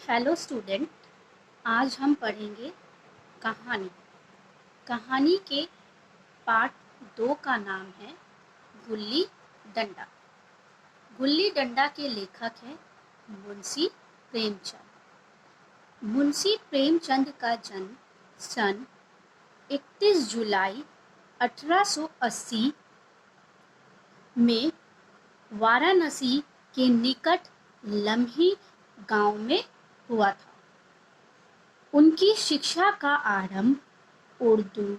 Hello student, आज हम पढ़ेंगे कहानी। कहानी के पार्ट 2 का नाम है गुल्ली डंडा। गुल्ली डंडा के लेखक हैं मुंशी प्रेमचंद। मुंशी प्रेमचंद का जन्म सन 31 जुलाई 1880 में वाराणसी के निकट लम्ही गांव में हुआ था। उनकी शिक्षा का आरंभ उर्दू,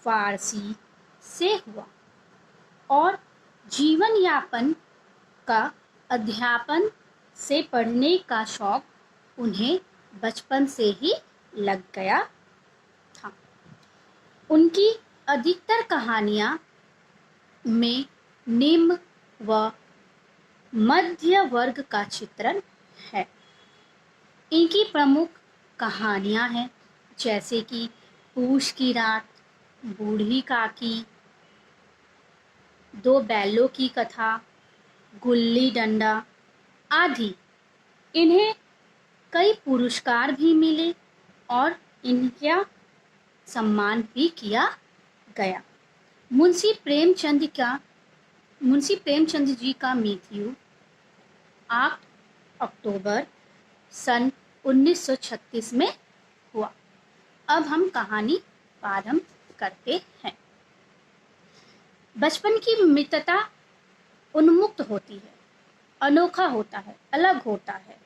फारसी से हुआ और जीवन यापन का अध्यापन से पढ़ने का शौक उन्हें बचपन से ही लग गया था। उनकी अधिकतर कहानियां में निम्न व मध्य वर्ग का चित्रण है। इनकी प्रमुख कहानियां हैं जैसे कि पूस की रात, बूढ़ी काकी, दो बैलों की कथा, गुल्ली डंडा आदि। इन्हें कई पुरस्कार भी मिले और इनका सम्मान भी किया गया। मुंशी प्रेमचंद जी का मृत्यु 8 अक्टूबर सन 1936 में हुआ। अब हम कहानी प्रारंभ करते हैं। बचपन की मित्रता उन्मुक्त होती है, अनोखा होता है, अलग होता है।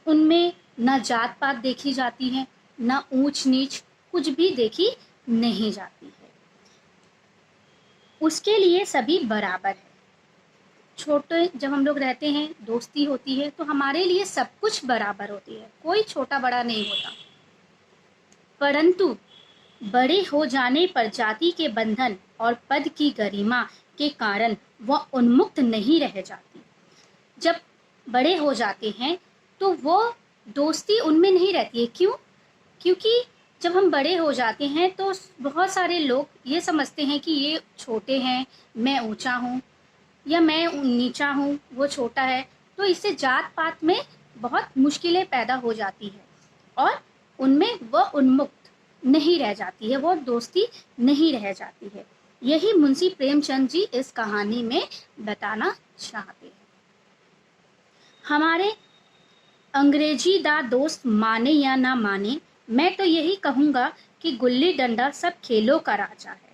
उनमें न जात पात देखी जाती है, न ऊंच नीच कुछ भी देखी नहीं जाती है। उसके लिए सभी बराबर है। छोटे जब हम लोग रहते हैं, दोस्ती होती है तो हमारे लिए सब कुछ बराबर होती है, कोई छोटा बड़ा नहीं होता। परंतु बड़े हो जाने पर जाति के बंधन और पद की गरिमा के कारण वह उन्मुक्त नहीं रह जाती। जब बड़े हो जाते हैं तो वो दोस्ती उनमें नहीं रहती है। क्यों? क्योंकि जब हम बड़े हो जाते हैं तो बहुत सारे लोग ये समझते हैं कि ये छोटे हैं, मैं ऊंचा हूँ, या मैं नीचा हूँ, वो छोटा है। तो इससे जात पात में बहुत मुश्किलें पैदा हो जाती है और उनमें वह उन्मुक्त नहीं रह जाती है, वो दोस्ती नहीं रह जाती है। यही मुंशी प्रेमचंद जी इस कहानी में बताना चाहते हैं। हमारे अंग्रेजी दा दोस्त माने या ना माने, मैं तो यही कहूँगा कि गुल्ली डंडा सब खेलों का राजा है।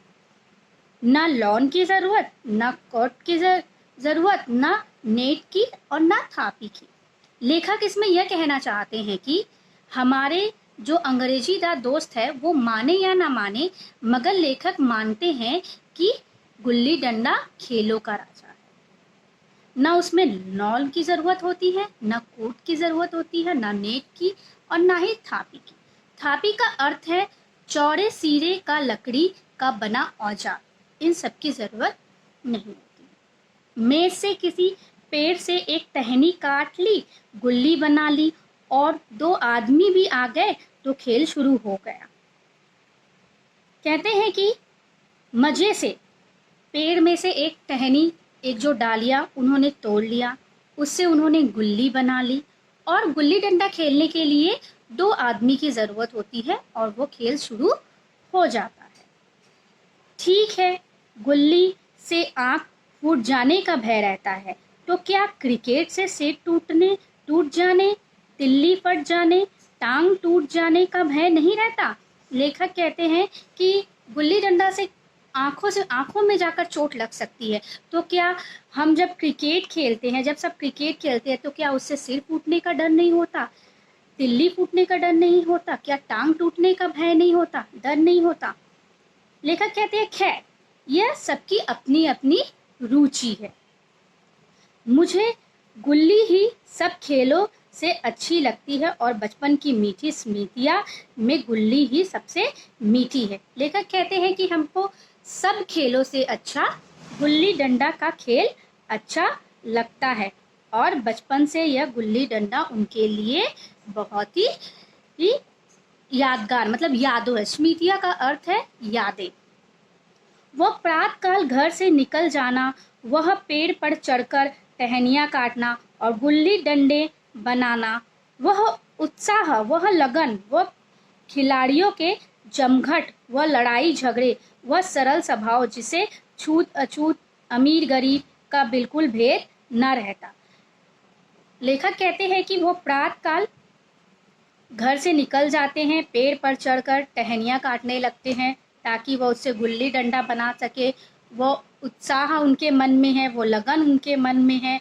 ना लॉन की जरूरत, ना कोर्ट की जरूरत, ना नेट की और ना थापी की। लेखक इसमें यह कहना चाहते हैं कि हमारे जो अंग्रेजी दा दोस्त है वो माने या ना माने, मगर लेखक मानते हैं कि गुल्ली डंडा खेलों का राजा है। ना उसमें लॉन की जरूरत होती है, ना कोर्ट की जरूरत होती है, ना नेट की और ना ही थापी की। थापी का अर्थ है चौड़े सिरे का लकड़ी का बना औजार। इन सब की जरूरत नहीं होती। मेज से किसी पेड़ से एक टहनी काट ली, गुल्ली बना ली और दो आदमी भी आ गए तो खेल शुरू हो गया। कहते हैं कि मजे से पेड़ में से एक टहनी, एक जो डालिया उन्होंने तोड़ लिया, उससे उन्होंने गुल्ली बना ली और गुल्ली डंडा खेलने के लिए दो आदमी की जरूरत होती है और वो खेल शुरू हो जाता है। ठीक है, गुल्ली से आंख फूट जाने का भय रहता है, तो क्या क्रिकेट से सेट टूट जाने, तिल्ली फट जाने, टांग टूट जाने का भय नहीं रहता? लेखक कहते हैं कि गुल्ली डंडा से आंखों में जाकर चोट लग सकती है, तो क्या हम जब क्रिकेट खेलते हैं, जब सब क्रिकेट खेलते हैं, तो क्या उससे सिर फूटने का डर नहीं होता, तिल्ली फूटने का डर नहीं होता, क्या टांग टूटने का भय नहीं होता, डर नहीं होता? लेखक कहते हैं खैर यह सबकी अपनी अपनी रुचि है। मुझे गुल्ली ही सब खेलों से अच्छी लगती है और बचपन की मीठी स्मृतियां में गुल्ली ही सबसे मीठी है। लेखक कहते हैं कि हमको सब खेलों से अच्छा गुल्ली डंडा का खेल अच्छा लगता है और बचपन से यह गुल्ली डंडा उनके लिए बहुत ही यादगार, मतलब यादों है। स्मृतियां का अर्थ है यादें। वह प्रातःकाल घर से निकल जाना, वह पेड़ पर चढ़कर टहनियाँ काटना और गुल्ली डंडे बनाना वह उत्साह, वह लगन, वह खिलाड़ियों के जमघट, वह लड़ाई झगड़े, वह सरल स्वभाव जिसे छूत अछूत, अमीर गरीब का बिल्कुल भेद न रहता। लेखक कहते हैं कि वो प्रातः काल घर से निकल जाते हैं, पेड़ पर चढ़कर टहनियाँ काटने लगते हैं ताकि वह उससे गुल्ली डंडा बना सके। वो उत्साह उनके मन में है, वो लगन उनके मन में है,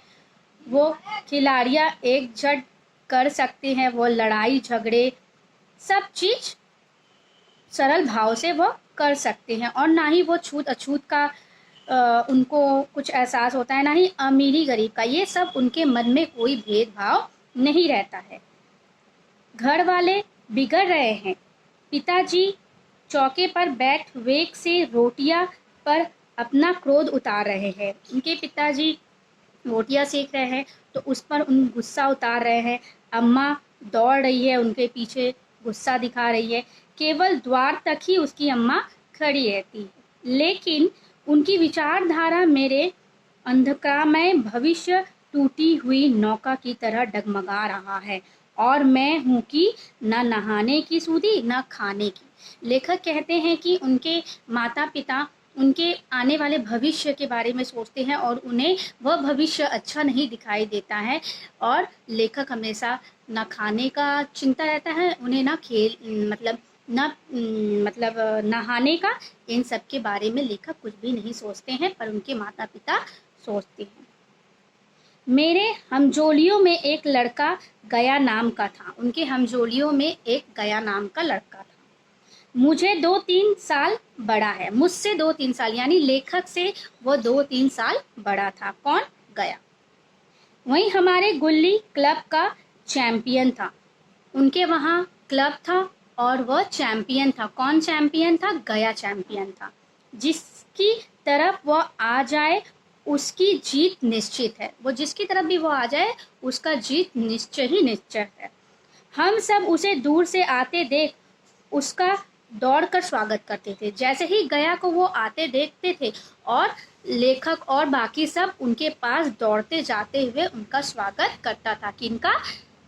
वो खिलाड़ियाँ एकजुट कर सकते हैं, वो लड़ाई झगड़े सब चीज़ सरल भाव से वो कर सकते हैं, और ना ही वो छूत अछूत का उनको कुछ एहसास होता है, ना ही अमीरी गरीब का। ये सब उनके मन में कोई भेदभाव नहीं रहता है। घर वाले बिगड़ रहे हैं। पिताजी चौके पर बैठ वेग से रोटियां पर अपना क्रोध उतार रहे हैं। उनके पिताजी रोटियां सेक रहे हैं तो उस पर उन गुस्सा उतार रहे हैं। अम्मा दौड़ रही है, उनके पीछे गुस्सा दिखा रही है। केवल द्वार तक ही उसकी अम्मा खड़ी रहती है, लेकिन उनकी विचारधारा मेरे अंधकारमय भविष्य टूटी हुई नौका की तरह डगमगा रहा है, और मैं हूँ कि न नहाने की सूधी न खाने की। लेखक कहते हैं कि उनके माता पिता उनके आने वाले भविष्य के बारे में सोचते हैं और उन्हें वह भविष्य अच्छा नहीं दिखाई देता है, और लेखक हमेशा न खाने का चिंता रहता है उन्हें, ना खेल मतलब नहाने का, इन सब के बारे में लेखक कुछ भी नहीं सोचते हैं, पर उनके माता पिता सोचते हैं। मेरे हमजोलियों में एक लड़का गया नाम का था। उनके हमजोलियों में एक गया नाम का लड़का था। मुझे 2-3 साल बड़ा है, मुझसे 2-3 साल, यानी लेखक से वो 2-3 साल बड़ा था। कौन? गया। वहीं हमारे गुल्ली क्लब का चैंपियन था। उनके वहाँ क्लब था और वह चैंपियन था। कौन चैंपियन था? गया चैंपियन था। जिसकी तरफ वह आ जाए उसकी जीत निश्चित है। वो जिसकी तरफ भी वो आ जाए उसका जीत निश्चय ही निश्चय है। हम सब उसे दूर से आते देख उसका दौड़कर स्वागत करते थे। जैसे ही गया को वो आते देखते थे और लेखक और बाकी सब उनके पास दौड़ते जाते हुए उनका स्वागत करता था। किनका?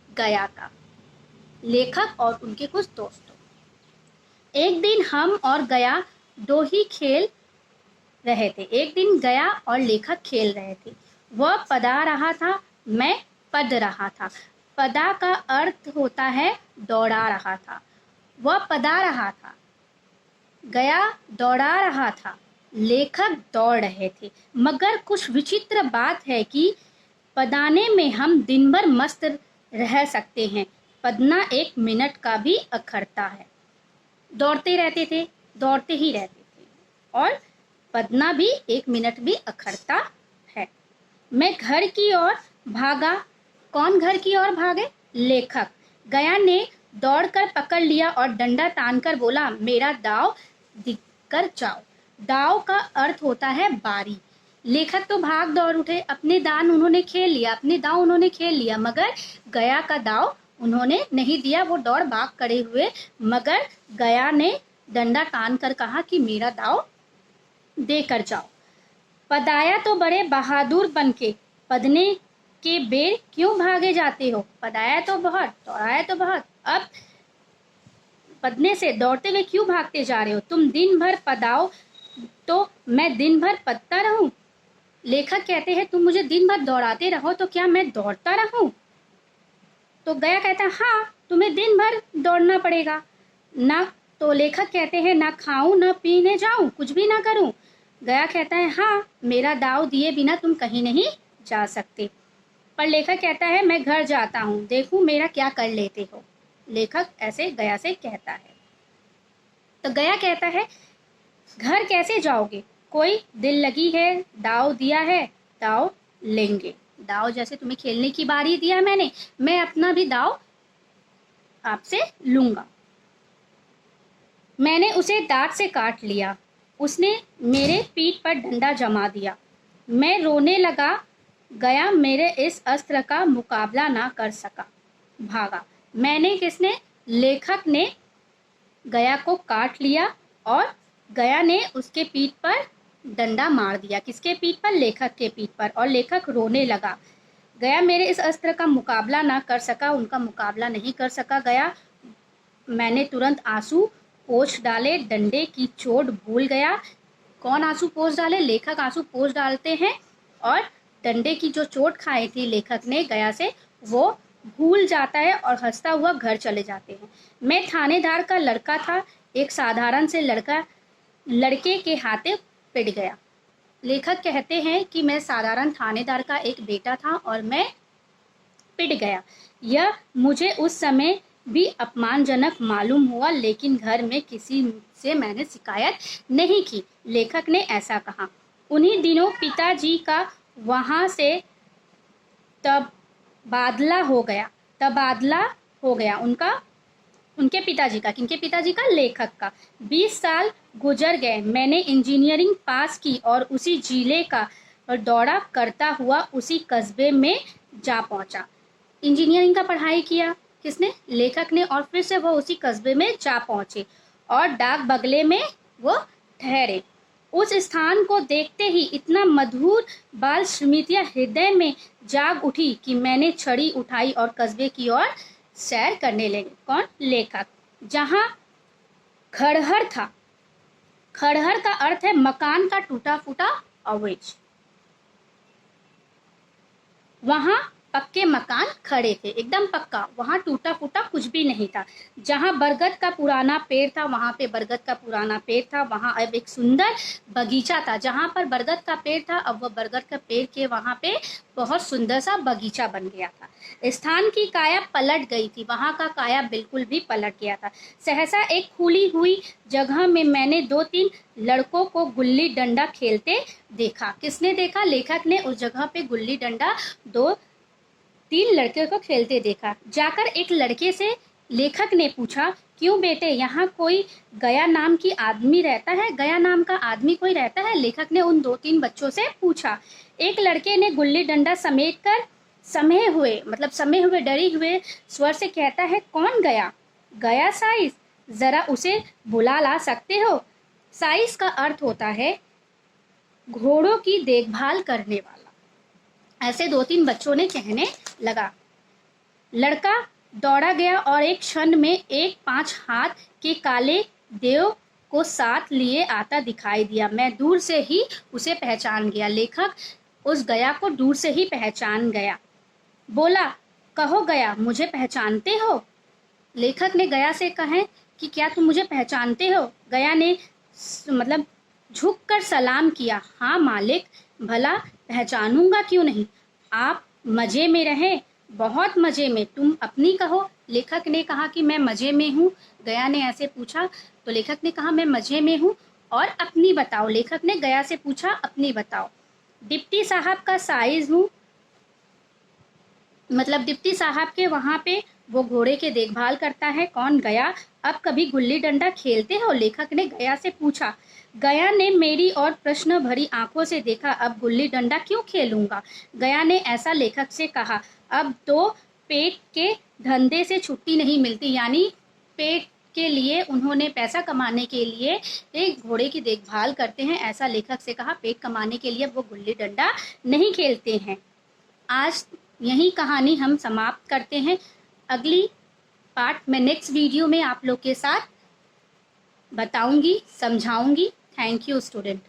गया का। लेखक और उनके कुछ दोस्तों। एक दिन हम और गया दो ही खेल रहे थे। एक दिन गया और लेखक खेल रहे थे। वह पदा रहा था, मैं पद रहा था। पदा का अर्थ होता है दौड़ा रहा था। वह पदा रहा था, गया दौड़ा रहा था, लेखक दौड़ रहे थे। मगर कुछ विचित्र बात है कि पदाने में हम दिन भर मस्त रह सकते हैं, पदना 1 मिनट का भी अखरता है। दौड़ते रहते थे, दौड़ते ही रहते थे, और पदना भी 1 मिनट भी अखरता है। मैं घर की ओर भागा। कौन घर की ओर भागे? लेखक। गया ने दौड़कर पकड़ लिया और डंडा तानकर बोला, मेरा दाव दिखकर जाओ। दाव का अर्थ होता है बारी। लेखक तो भाग दौड़ उठे, अपने दाव उन्होंने खेल लिया, मगर गया का दाव उन्होंने नहीं दिया। वो दौड़ भाग खड़े हुए, मगर गया ने डंडा तान कर कहा कि मेरा दाव देकर जाओ। पदाया तो बड़े बहादुर बनके, पदने के बेर क्यों भागे जाते हो? पदाया तो बहुत, दौड़ाया तो बहुत, अब पदने से दौड़ते हुए क्यों भागते जा रहे हो? तुम दिन भर पदाओ तो मैं दिन भर पदता रहूं? लेखक कहते हैं तुम मुझे दिन भर दौड़ाते रहो तो क्या मैं दौड़ता रहूं? तो गया कहता है हाँ, तुम्हें दिन भर दौड़ना पड़ेगा ना। तो लेखक कहते हैं ना खाऊं ना पीने जाऊं, कुछ भी ना करूं। गया कहता है हाँ, मेरा दाव दिए बिना तुम कहीं नहीं जा सकते। पर लेखक कहता है मैं घर जाता हूँ, देखूं मेरा क्या कर लेते हो। लेखक ऐसे गया से कहता है। तो गया कहता है घर कैसे जाओगे? कोई दिल लगी है, दाव दिया है, दाव लेंगे। दाव जैसे तुम्हें खेलने की बारी दिया मैंने, मैं अपना भी दाव आपसे लूंगा। मैंने उसे दांत से काट लिया। उसने मेरे पीठ पर डंडा जमा दिया। मैं रोने लगा। गया मेरे इस अस्त्र का मुकाबला ना कर सका, भागा। मैंने किसने? लेखक ने गया को काट लिया और गया ने उसके पीठ पर डंडा मार दिया। किसके पीठ पर? लेखक के पीठ पर। और लेखक रोने लगा। गया मेरे इस अस्त्र का मुकाबला ना कर सका, उनका मुकाबला नहीं कर सका गया। मैंने तुरंत आंसू पोंछ डाले, डंडे की चोट भूल गया। कौन आंसू पोंछ डाले? लेखक आंसू पोंछ डालते हैं और डंडे की जो चोट खाई थी लेखक ने गया से, वो भूल जाता है और हंसता हुआ घर चले जाते हैं। मैं थानेदार का लड़का था, एक साधारण से लड़के के हाथे पिट गया। लेखक कहते हैं कि मैं साधारण थानेदार का एक बेटा था और मैं पिट गया। यह मुझे उस समय भी अपमानजनक मालूम हुआ, लेकिन घर में किसी से मैंने शिकायत नहीं की। लेखक ने ऐसा कहा। उन्हीं दिनों पिताजी का वहां से तबादला हो गया उनके पिताजी का। किनके पिताजी का? लेखक का। 20 साल गुजर गए। मैंने इंजीनियरिंग पास की और उसी जिले का दौरा करता हुआ उसी कस्बे में जा पहुंचा। इंजीनियरिंग का पढ़ाई किया किसने? लेखक ने। और फिर से वो उसी कस्बे में जा पहुंचे और डाक बंगले में वो ठहरे। उस स्थान को देखते ही इतना मधुर बाल स्मृतियां हृदय में जाग उठी कि मैंने छड़ी उठाई और कस्बे की ओर सैर करने लगे। कौन? लेखक। जहां खड़हर था, खड़हर का अर्थ है मकान का टूटा फूटा अवशेष, वहां पक्के मकान खड़े थे, एकदम पक्का, वहां टूटा फूटा कुछ भी नहीं था। जहां बरगद का पुराना पेड़ था वहां पे बरगद का पुराना पेड़ था, वहां अब एक सुंदर बगीचा था। जहां पर बरगद का पेड़ था अब वह बरगद का पेड़ के वहां पे बहुत सुंदर सा बगीचा बन गया था। स्थान की काया पलट गई थी, वहां का काया बिल्कुल भी पलट गया था। सहसा एक खुली हुई जगह में मैंने 2-3 लड़कों को गुल्ली डंडा खेलते देखा। किसने देखा? लेखक ने उस जगह पे गुल्ली डंडा 2-3 लड़के को खेलते देखा। जाकर एक लड़के से लेखक ने पूछा, क्यों बेटे, यहाँ कोई गया नाम की आदमी रहता है? गया नाम का आदमी कोई रहता है? लेखक ने उन 2-3 बच्चों से पूछा। एक लड़के ने गुल्ली डंडा समे हुए डरे हुए स्वर से कहता है, कौन गया? गया साइस, जरा उसे बुला ला सकते हो? साइस का अर्थ होता है घोड़ों की देखभाल करने वाला। ऐसे 2-3 बच्चों ने कहने लगा। लड़का दौड़ा गया और एक क्षण में एक 5 हाथ के काले देव को साथ लिए आता दिखाई दिया। मैं दूर से ही उसे पहचान गया। लेखक उस गया को दूर से ही पहचान गया। बोला, कहो गया, मुझे पहचानते हो? लेखक ने गया से कहे कि क्या तुम मुझे पहचानते हो? गया ने झुककर सलाम किया। हाँ मालिक, भला पहचानूंगा क्यों नहीं। आप मजे में रहे? बहुत मजे में। तुम अपनी कहो। लेखक ने कहा कि मैं मजे में हूँ। गया ने ऐसे पूछा तो लेखक ने कहा मैं मजे में हूँ। और अपनी बताओ? लेखक ने गया से पूछा, अपनी बताओ। डिप्टी साहब का साइज हूँ, डिप्टी साहब के वहां पे वो घोड़े के देखभाल करता है। कौन? गया। अब कभी गुल्ली डंडा खेलते हो? लेखक ने गया से पूछा। गया ने मेरी और प्रश्न भरी आंखों से देखा। अब गुल्ली डंडा क्यों खेलूंगा? गया ने ऐसा लेखक से कहा। अब तो पेट के धंधे से छुट्टी नहीं मिलती, यानी पेट के लिए उन्होंने पैसा कमाने के लिए एक घोड़े की देखभाल करते हैं, ऐसा लेखक से कहा। पेट कमाने के लिए वो गुल्ली डंडा नहीं खेलते हैं। आज यही कहानी हम समाप्त करते हैं। अगली पार्ट में नेक्स्ट वीडियो में आप लोग के साथ बताऊंगी, समझाऊंगी। Thank you student.